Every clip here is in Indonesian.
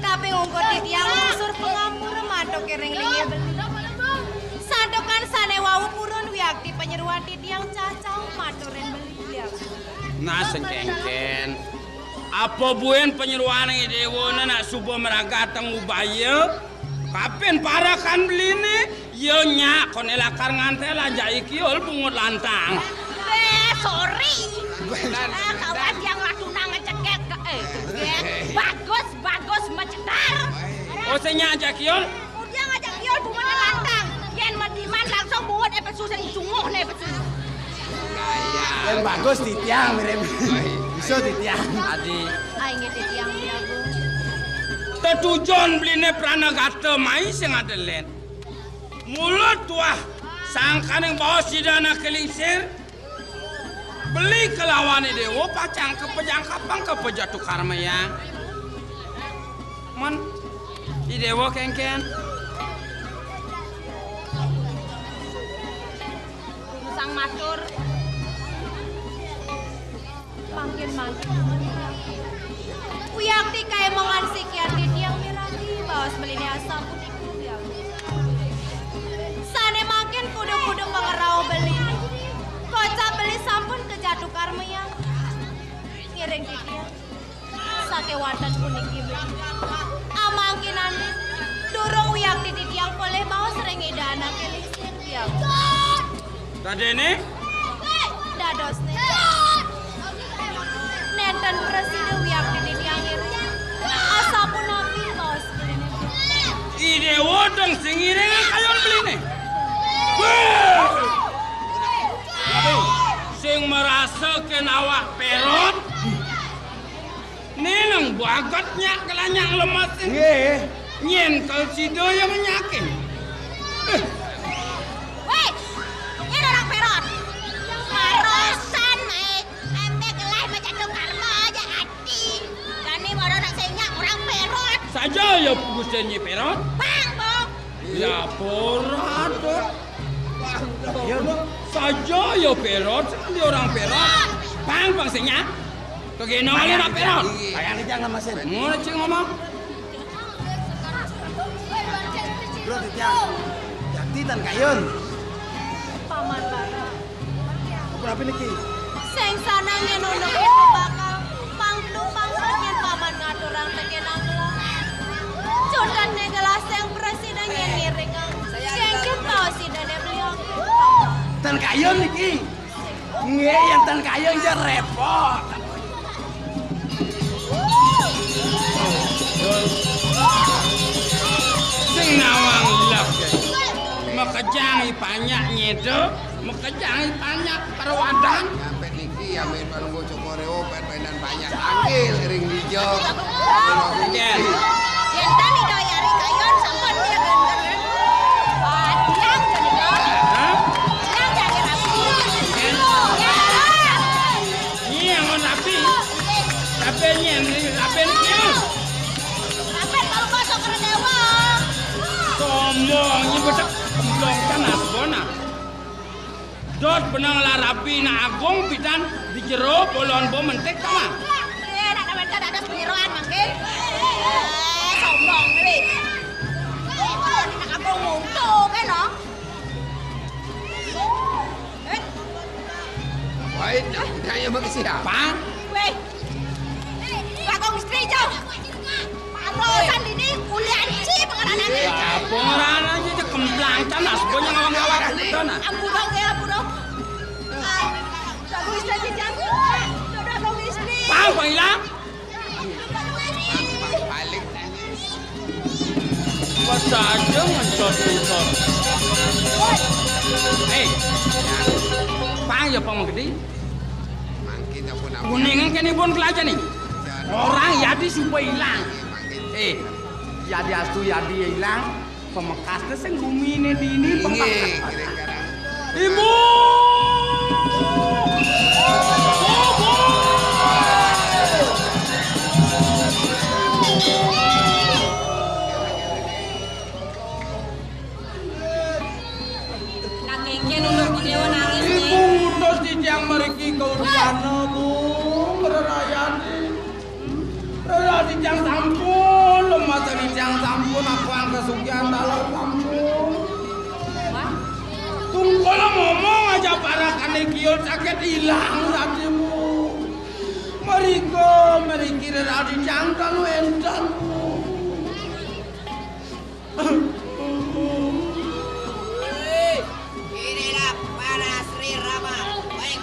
Tapi ngungkut tiang usur pengampur matok kering lingi beli. Sandokan sane wawu purun wiakti penyeruan tiang cacau maturin beli. Nah sengkengken. Apa buen penyeruan yang dewa nak subuh meragatang ubaya? Kapan parakan beli ni? Yo nyak konelakar ngantel aja ikiol bungut lantang. Sorry. Kawan yang latuna ngecekek bagus mecetar. Oh senya aja kiol? Dia ngajak kiol bungut lantang. Yen madiman langsung bungut epesus yang cunguh nih epesus. Yang bagus di tiang mirip. Bisa di tiang. Adi. Ingat di tiang dia bu. Tetujon beli ne pranagata mai sing adelen. Mulut tuah sangkan yang bawa sidana kelingsir. Beli kelawan dewa pacang kepejang kapang kepejatuh karma ya. Mon, di dewa kengken. Sang matur. Mangkin. Uyakti kaya mangan sikian di tiang mirati bawas melini asam putiku ya. Sane makin kudu-kudu mengerau beli. Kocak beli sampun kejatuh karma yang ngiring di tiang. Sake watan kuning beli. Amangkin ane durung uyakti di tiang boleh bawa sering idana kelisir ya. Tadene? Dados nih. Nenten presiden uyakti di tiang ngiring. Asapun nabi bawas beli. Ide wodong singiring kayon beli nih. Sing merasa awak perot. Neneng bagatnya kelanyak lemas ini. Nyen kalau sido yang menyakin. Weh, ini orang perot. Marosan, embek kelai macam tu karma aja hati. Kani baru nak senyak orang perot. Saja ya pugusennya perot. Bang, bang. Ya porat. Saja ya perot, dia orang perot. Bang senya. Kegeno kali nak perot. Ayang jangan masin. Mau cing ngomong. Bro di tiang. Jakti tan kayon. Paman bara. Berapa niki? Seng sana ngenonok itu bakal panglu nyen paman ngaturang tekenang gelas. Condan negelas yang presiden yang ngiring. Sengket tau si dane beliau. Tan kayon niki. Nge yang tan kayon aja repot. Sing nawang lap. Mekejangi banyak nyedo, mekejangi banyak perwadan. Sampai niki ambil balunggo cokoreo penan banyak anggil ring dijo. Ken. Yen tani doyari kayon sampun dia gender. Diam jadi dong. Hah? Diam jadi rapi. Ken. Ini yang mau rapi. Rapi nyen, rapi nyen. Rapi baru masuk ke dewa. Sombong, ini besak belum kan asbona. Dot benang larapi na agong pitan di jero bolon bom mentek sama. Nak ada penyeroan mangkin. Sombong ni. Nak apa ngono kan no? Wait, kaya magsiapa? Weh. Bagong istri jauh. Parosan ini kuliah ci pengenalan ni. Pengeran aja kemplang canas banyak ngawang-ngawang betul na. Ampun dong ya, ampun dong. Bagong istri jangan. Bagong istri. Pang hilang. Balik. Masa aja mencot-mencot. Hei. Pang ya pang gede. Mangkin apa nama? Kuningan kene pun kelaja nih. Orang yadi supaya hilang. Yadi astu yadi hilang. Pemekasnya sing gumine di ini Inge, pemekas. kira-kira. Ibu. Nakengken untuk beliau nangis Ibu nih. utus di tiang meriki kaudiana bu. Merayani. Di tiang sampun. Lemah di tiang sampun. Aku ang kesugihan dalam sampun. Tungkol ngomong aja para kanekiol sakit hilang tadimu. Meriki rada jangkal wendan. Inilah para Sri Rama. Baik.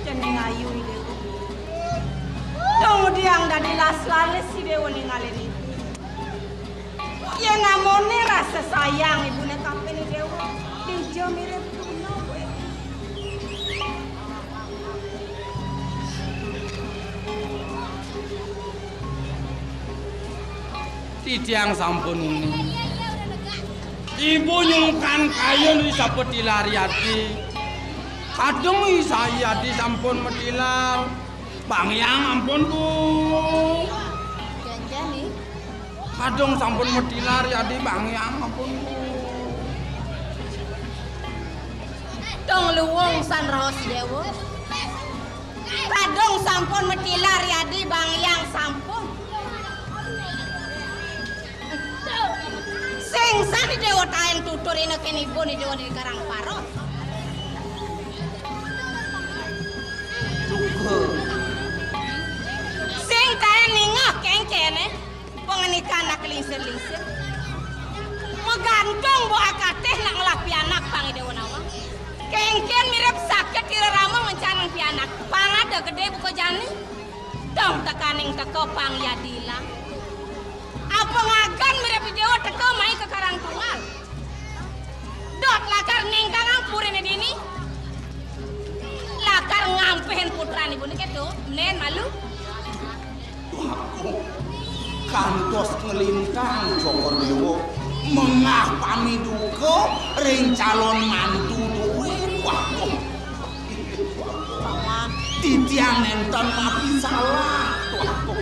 Jeneng ayu ini. Tunggu diang dari las-lales si Dewa ningalin ini. Ya namone rasa sayang ibune kape ni Dewa. Dijo mirip tuna we. Di tiang sampun ini. Ibu nyungkan kayu di sapeti lari hati. Kadung saya di sampun metilar. Bang yang ampun bu. Janjan nih. Kadung sampun metilar ya di bang yang ampun bu. Dong luwung san raos Dewa. Kadung sampun metilar ya di bang yang sampun. Sing sani Dewa taen tutur ina kene ibu ni Dewa di Karang Paros. Sing taen ningah kengkene pengenikan nak lingsir-lingsir. Megantung bo akateh nak ngelapi anak pang Dewa nawa. Kengken mirip sakit kira rama mencanang pianak. Pang ada gede buka jani. Dong tekaning teko pang yadilang. Apa ngagan mirip Dewa teko mai ke Karang Tunggal. Dot lakar ningkang ampurin dini. Lakar ngampehin putra ni buni ketu. Menen malu. Kantos ngelintang Joko Dewa mengah pamiduka ring calon mantu duwe waduh titiang nenten api salah waduh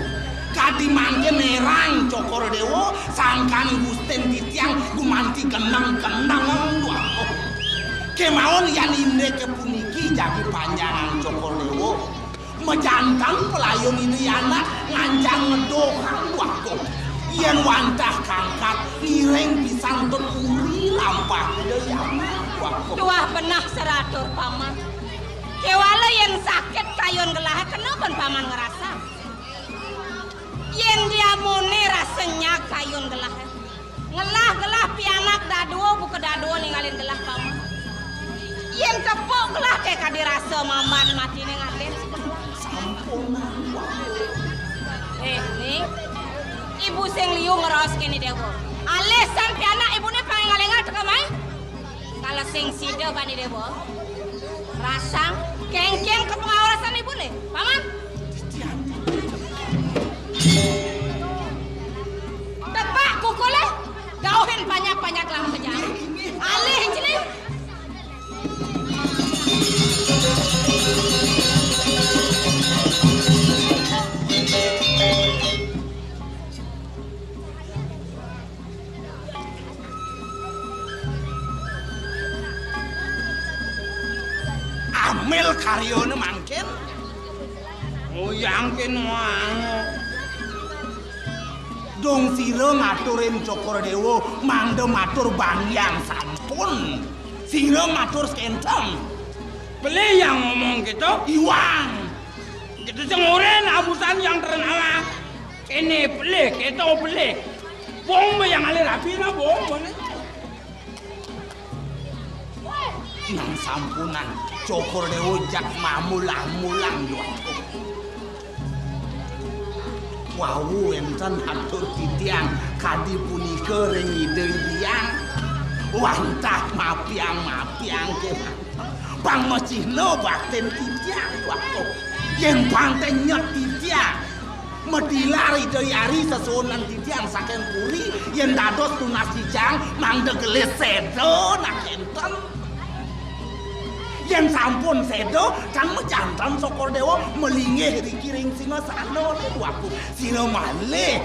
kadi mangke nerang Joko Dewa sangkan gusten titiang gumanti kenang-kenang waduh kemawon yan inde kepuniki jagi panjangan Joko Dewa menjantang pelayon ini anak ngancang ngedokan waktu yang wantah kangkat nireng pisang teruri lampah dayana waktu Tuah benah seratur paman. Kewala yang sakit kayon gelah kenapa paman ngerasa? Yang dia mone rasanya kayon gelah. Ngelah pianak daduo buka daduo ninggalin gelah paman. Yang tepuk gelah kayak kadirasa maman mati ninggalin. Nih, ibu sing liu ngeros kini Dewa. Alesan pianak ibu ni pengen ngalengat ke mai? Kalau sing sida bani Dewa, rasang kengkeng ke pengawasan ibu ni, paman. Tepak kukuleh, gauhin banyak-banyak lah kerjaan. Alih sini. damel karyone mangken. Nguyangkin wangu. Dong sira ngaturin Cokrodewo mangda matur bangyang sampun. Sira matur skenteng. Beli yang ngomong gitu. Iwang. Gitu senguren abusan yang terkenal. Ini beli, kita beli. Bom yang alir api na bom. Nang sampunan Cokrodewo jak mamulang-mulang doang. Wawu enten hatur titiang kadi punika rengideng diang wantah mapiang ke bang mesihno bakten titiang waku yen bangten nyet titiang medilari dari sesunan titiang saking puri yen dados tunas dijang mangde gelis sedo nak enten yen sampun sedo kan mejantan Cokrodewo melingih dikiring Singasana waku sira malih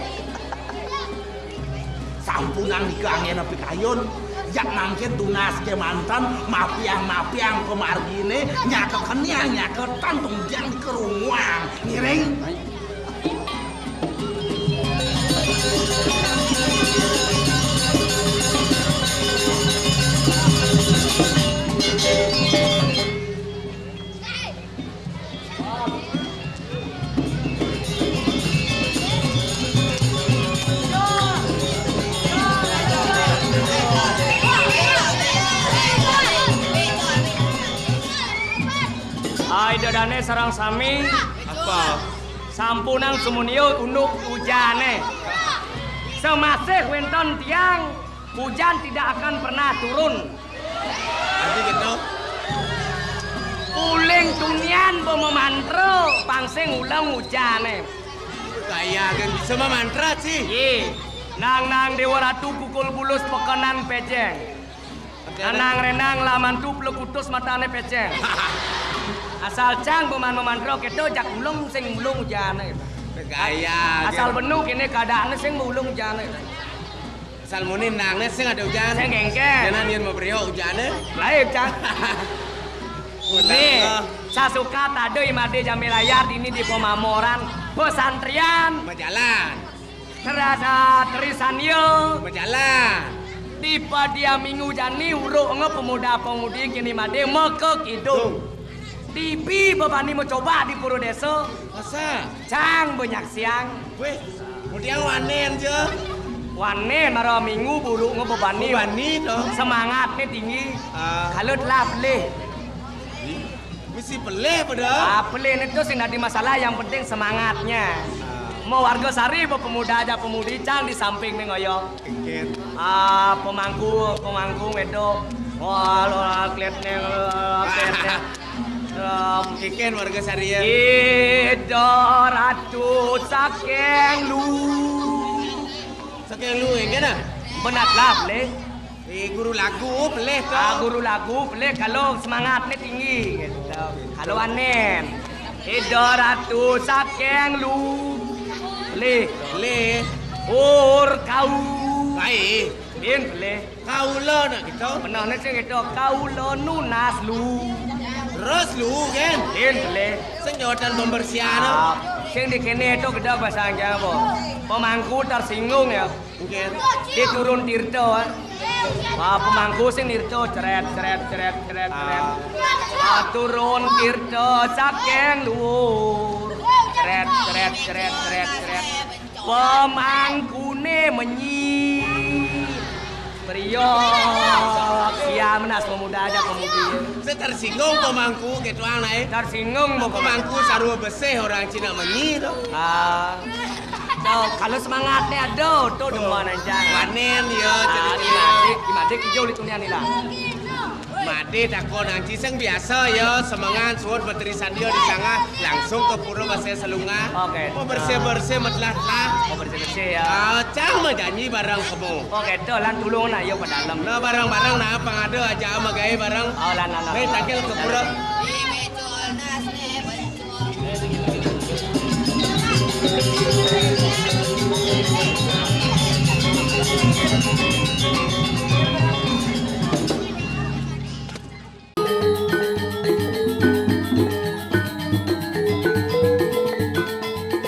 sampunan dikangen pikayon jak mangken tunas ke mantan mapiang kemargine nyakekenya nyaketan tungjang kerunguang ngiring Dane sarang sami Apa? sampunang sumunio unduk hujane. Semasih wonten tiang hujan tidak akan pernah turun. Jadi gitu. Uling tunian bomo mantra pangsing ulang hujane. Kayak kan bisa mantra sih. Ye, nang Dewa Ratu kukul bulus pekenan peceng. Anang renang lamantu plekutus matane peceng. Asal cang memantra keto jak ulung sing ulung jane. Kayak. Asal benu kene keadaannya sing ulung jane. Asal muni nangne sing ada hujan. Sing engke. Jangan yen mabrio hujane. Laib cang. Nih, sasuka tadeuy made jami layar ini di pemamoran pesantrian Berjalan. terasa terisan yo Berjalan. di padia minggu jani uruk nge pemuda-pemudi kini made meke kidung. Tipi bebani mencoba di puro desa. Masa? Cang banyak siang. Weh, kemudian wanen je. Wane mara minggu bulu ngebebani. Bani dong. Semangatnya tinggi. Ah. Kalau telah pelih. Mesti peleh pada. Pelih itu sih nggak di masalah. Yang penting semangatnya. Mau warga sari pemuda aja pemudi cang di samping nih ngoyo. Keket. Pemangku wedok. Wah, lo kelihatnya. Keken warga Saria. Ido ratu saking lu. Saking lu enggak dah? Benatlah pelih. Guru lagu peleh tu. Guru lagu pelih kalau semangatnya tinggi. Gitu. Kalau anen. Ido ratu saking lu. Pelih. Peleh. Ur kau. Baik. Bin pelih. Kau lo nak gitu. Benarnya sih gitu. Kau lo nunas lu. Terus lu kan? Bin pelih. Senjotan pembersihan. Sing di kene itu gede bahasa Jawa. Pemangku tersinggung ya. Mungkin. Dia turun tirto. Pemangku sing nirto ceret. Turun tirto saking luhur. Ceret. Pemangkune menyi. Priok sia menas pemuda aja pemudi. Saya tersinggung pemangku gitu aneh. Tersinggung mau Pemangku sarua besih orang Cina menyi tu. Kalau semangatnya ada, tuh demuan aja. Panen ya. Imadik hijau di dunia ni lah. Made takon nanti sing biasa ya semangat suut berterisan dia di sana langsung ke pura bahasa Selunga. Oke. Mau bersih lah. Mau bersih-bersih ya. Cang menjanji barang kamu. Oke, tuh lan tulung nak yuk ke dalam. Nah barang-barang nah apa ada aja sama gaya barang. Oh lan. Hei takil ke pura. Thank you.